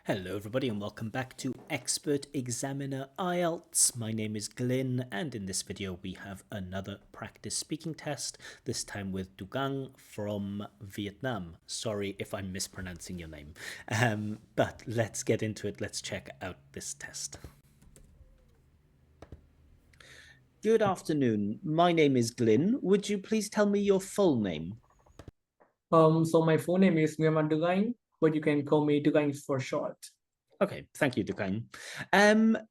Hello, everybody, and welcome back to Expert Examiner IELTS. My name is Glyn, and in this video, we have another practice speaking test, this time with Duc Anh from Vietnam. Sorry if I'm mispronouncing your name, but let's get into it. Let's check out this test. Good afternoon. My name is Glyn. Would you please tell me your full name? So my full name is Duc Anh, but you can call me Duc Anh for short. Okay, thank you, Duc Anh.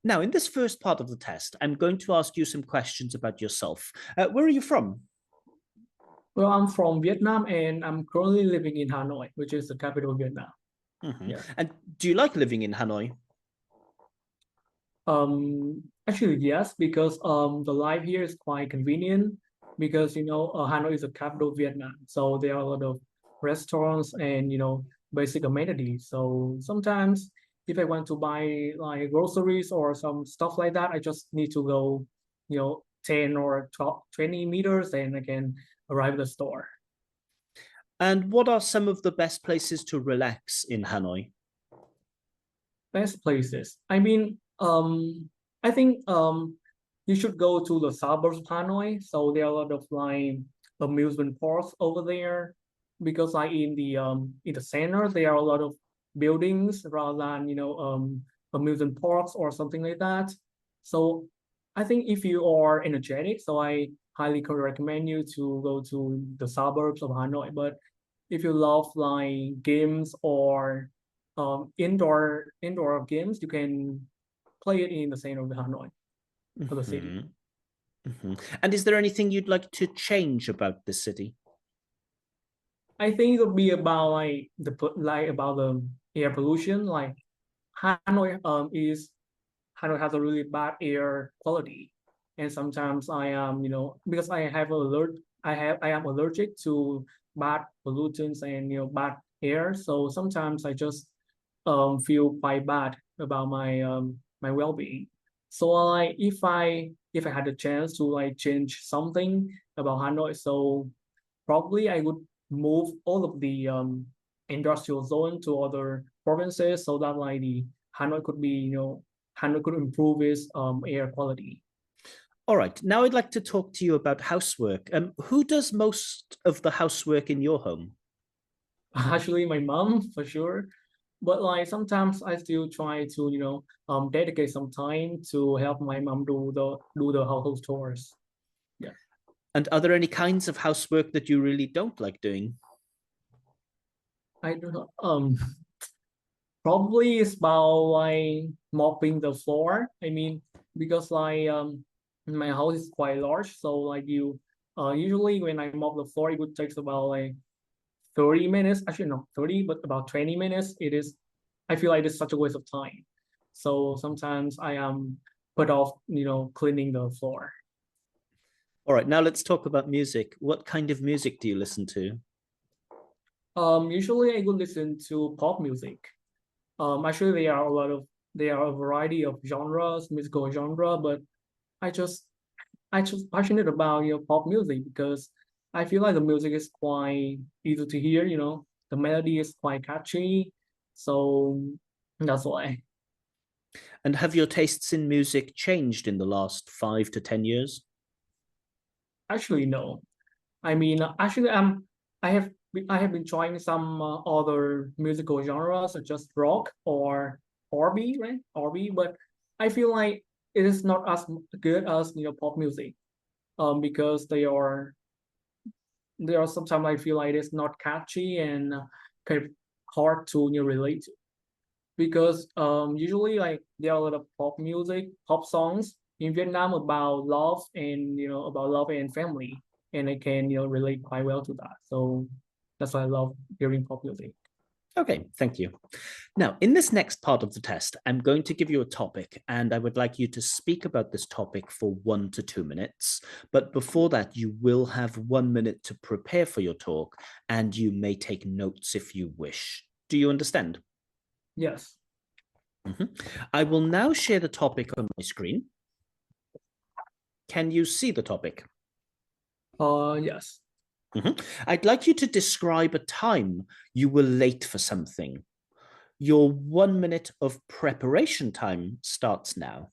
Now, in this first part of the test, I'm going to ask you some questions about yourself. Where are you from? Well, I'm from Vietnam and I'm currently living in Hanoi, which is the capital of Vietnam. Yeah. And do you like living in Hanoi? Actually, yes, because the life here is quite convenient because Hanoi is the capital of Vietnam, so there are a lot of restaurants and basic amenities. So sometimes if I want to buy like groceries or some stuff like that, I just need to go 10 or 12, 20 meters and I can arrive at the store. And what are some of the best places to relax in Hanoi? Best places. I think you should go to the suburbs of Hanoi. So there are a lot of like amusement parks over there because like in the center there are a lot of buildings rather than amusement parks or something like that. So I think if you are energetic, so I highly could recommend you to go to the suburbs of Hanoi. But if you love like games or indoor games, you can play it in the center of the Hanoi for the city. And is there anything you'd like to change about the city? I think it would be about about the air pollution. Like Hanoi Hanoi has a really bad air quality, and sometimes I am because I am allergic to bad pollutants and bad air. So sometimes I just feel quite bad about my well-being. So like if I had a chance to like change something about Hanoi, so probably I would move all of the industrial zone to other provinces so that like the Hanoi could be Hanoi could improve its air quality. All right, now I'd like to talk to you about housework. Who does most of the housework in your home? Actually, my mom for sure. But like sometimes I still try to dedicate some time to help my mom do the household chores. Yeah, And are there any kinds of housework that you really don't like doing? I don't know. Probably it's about like mopping the floor. I mean, because like my house is quite large, so like usually when I mop the floor, it would take about like 30 minutes. Actually, not 30, but about 20 minutes. I feel like it's such a waste of time. So sometimes I am put off, cleaning the floor. All right, now let's talk about music. What kind of music do you listen to? Usually I would listen to pop music. Actually there are a variety of genres, musical genre, but I just I just passionate about pop music because I feel like the music is quite easy to hear. The melody is quite catchy, so that's why. And have your tastes in music changed in the last 5 to 10 years? Actually, no. I mean, actually, I have I have been trying some other musical genres such as rock or R&B, right? R&B, but I feel like it is not as good as pop music. Because they are sometimes I feel like it's not catchy and kind of hard to relate to. Because usually like there are a lot of pop songs in Vietnam about love and about love and family, and I can relate quite well to that. So that's why I love hearing pop music. Okay, thank you. Now, in this next part of the test, I'm going to give you a topic, and I would like you to speak about this topic for 1 to 2 minutes. But before that, you will have 1 minute to prepare for your talk, and you may take notes if you wish. Do you understand? Yes. I will now share the topic on my screen. Can you see the topic? Yes. I'd like you to describe a time you were late for something. Your 1 minute of preparation time starts now.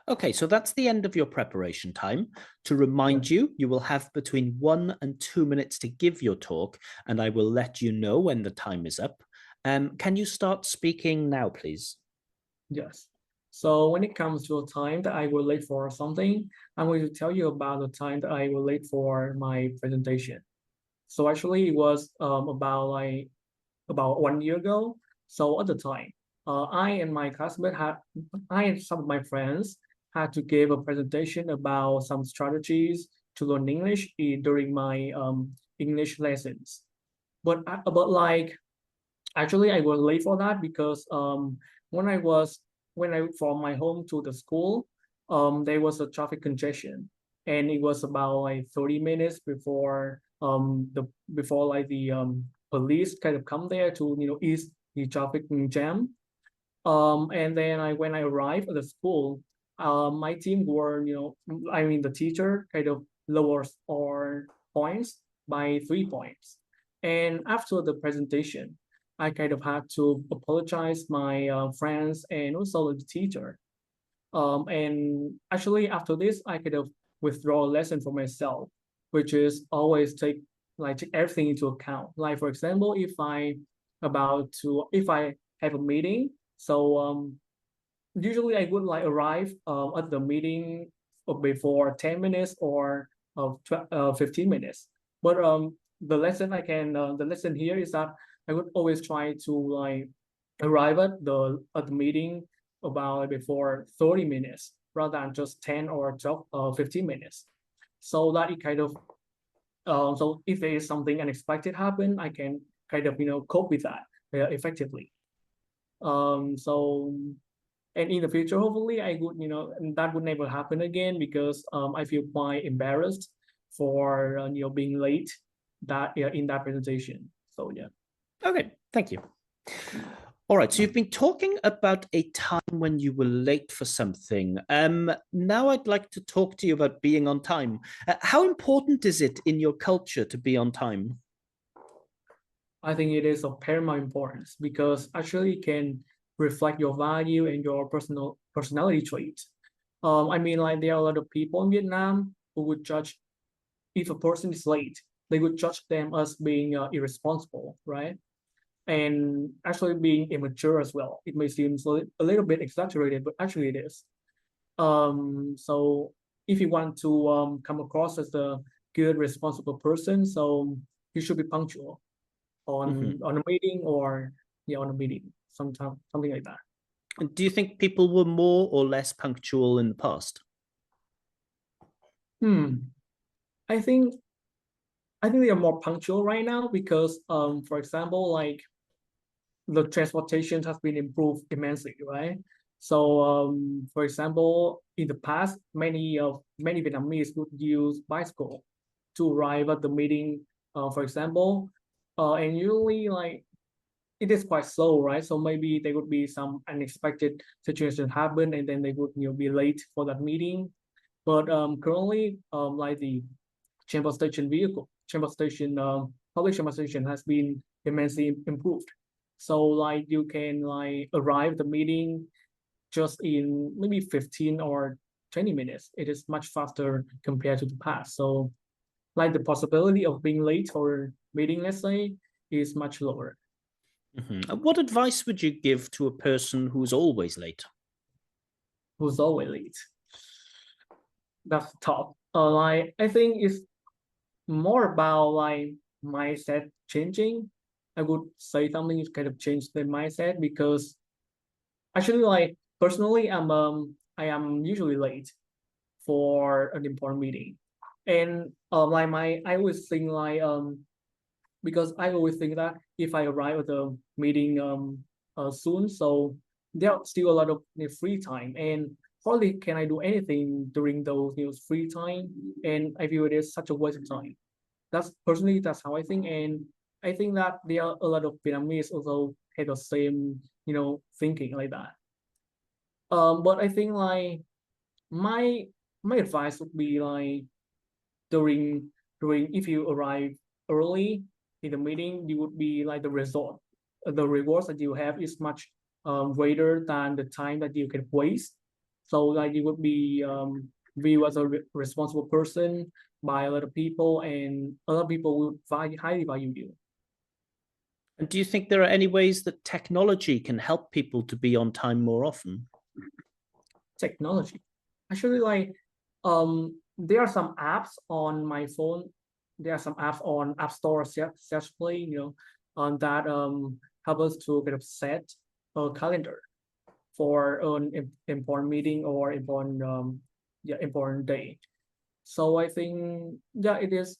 Okay, so that's the end of your preparation time. To remind you, you will have between 1 and 2 minutes to give your talk, and I will let you know when the time is up. Can you start speaking now, please? Yes. So when it comes to a time that I will late for something, I'm going to tell you about the time that I will late for my presentation. So actually it was about 1 year ago. So at the time, I and some of my friends had to give a presentation about some strategies to learn English during my English lessons. But like actually I was late for that because when I was when I from my home to the school, there was a traffic congestion, and it was about like 30 minutes before like the police kind of come there to ease the traffic jam. And then when I arrived at the school, my team were, I mean, the teacher kind of lowers our points by 3 points. And after the presentation, I kind of had to apologize my friends and also the teacher. And actually after this, I kind of withdraw a lesson for myself, which is always take everything into account. Like for example, if I have a meeting, so usually I would like arrive at the meeting before 10 minutes or 15 minutes. But the lesson here is that I would always try to like arrive at the meeting about before 30 minutes rather than just 10 or 12 15 minutes. So that it kind of so if there is something unexpected happen, I can kind of cope with that effectively. So and in the future, hopefully I would that would never happen again because I feel quite embarrassed for being late in that presentation. So yeah. Okay, thank you. All right, so you've been talking about a time when you were late for something. Now I'd like to talk to you about being on time. How important is it in your culture to be on time? I think it is of paramount importance because actually it can reflect your value and your personality traits. I mean, like there are a lot of people in Vietnam who would judge if a person is late, they would judge them as being irresponsible, right? And actually being immature as well. It may seem a little bit exaggerated, but actually it is. So if you want to come across as a good, responsible person, so you should be punctual on a meeting or on a meeting, sometime something like that. Do you think people were more or less punctual in the past? Hmm. I think they are more punctual right now because for example, like the transportation has been improved immensely, right? So, for example, in the past, many Vietnamese would use bicycle to arrive at the meeting, for example, and usually like it is quite slow, right? So maybe there would be some unexpected situation happen, and then they would be late for that meeting. But currently, like the public transportation has been immensely improved. So like you can like arrive the meeting just in maybe 15 or 20 minutes. It is much faster compared to the past. So like the possibility of being late for meeting, let's say, is much lower. What advice would you give to a person who's always late? Who's always late? That's tough. Like I think it's more about like mindset changing. I would say something is kind of change the mindset because actually like personally I am usually late for an important meeting. And like my I always think like because I always think that if I arrive at the meeting soon, so there are still a lot of free time, and hardly can I do anything during those free time, and I feel it is such a waste of time. That's how I think, and I think that there are a lot of Vietnamese also have the same thinking like that. But I think like my my advice would be like during if you arrive early, in the meeting, you would be like the rewards that you have is much greater than the time that you can waste. So like you would be viewed as a responsible person by a lot of people, and a lot of people will highly value you. And do you think there are any ways that technology can help people to be on time more often? Technology, actually, like there are some apps on my phone. There are some apps on App Store, especially, on that help us to kind of set a calendar for an important meeting or important day. So I think, yeah, it is.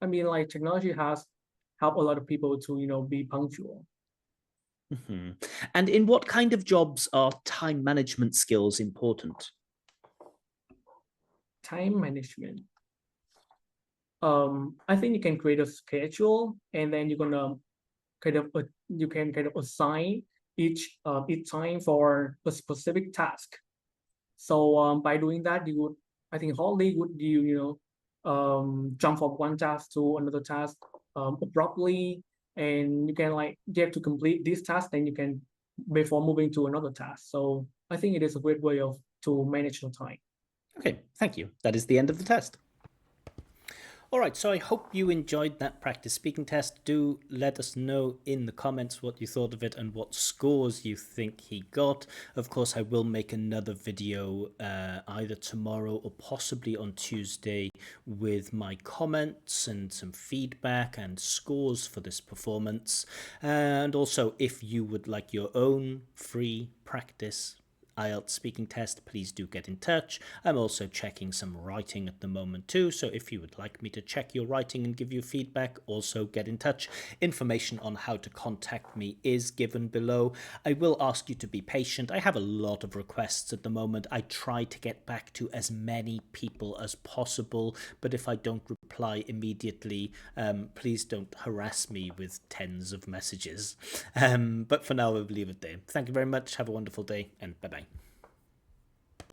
I mean, like technology has helped a lot of people to be punctual. And in what kind of jobs are time management skills important? Time management. I think you can create a schedule, and then you're gonna you can kind of assign each time for a specific task. So by doing that, you would, I think, hardly would jump from one task to another task abruptly, and you can like get to complete this task, then you can before moving to another task. So I think it is a great way of to manage your time. Okay, thank you. That is the end of the test. All right, so I hope you enjoyed that practice speaking test. Do let us know in the comments what you thought of it and what scores you think he got. Of course, I will make another video either tomorrow or possibly on Tuesday with my comments and some feedback and scores for this performance. And also, if you would like your own free practice IELTS speaking test, please do get in touch. I'm also checking some writing at the moment too, so if you would like me to check your writing and give you feedback, also get in touch. Information on how to contact me is given below. I will ask you to be patient. I have a lot of requests at the moment. I try to get back to as many people as possible, but if I don't reply immediately, please don't harass me with tens of messages. But for now, I'll leave it there. Thank you very much. Have a wonderful day, and bye-bye.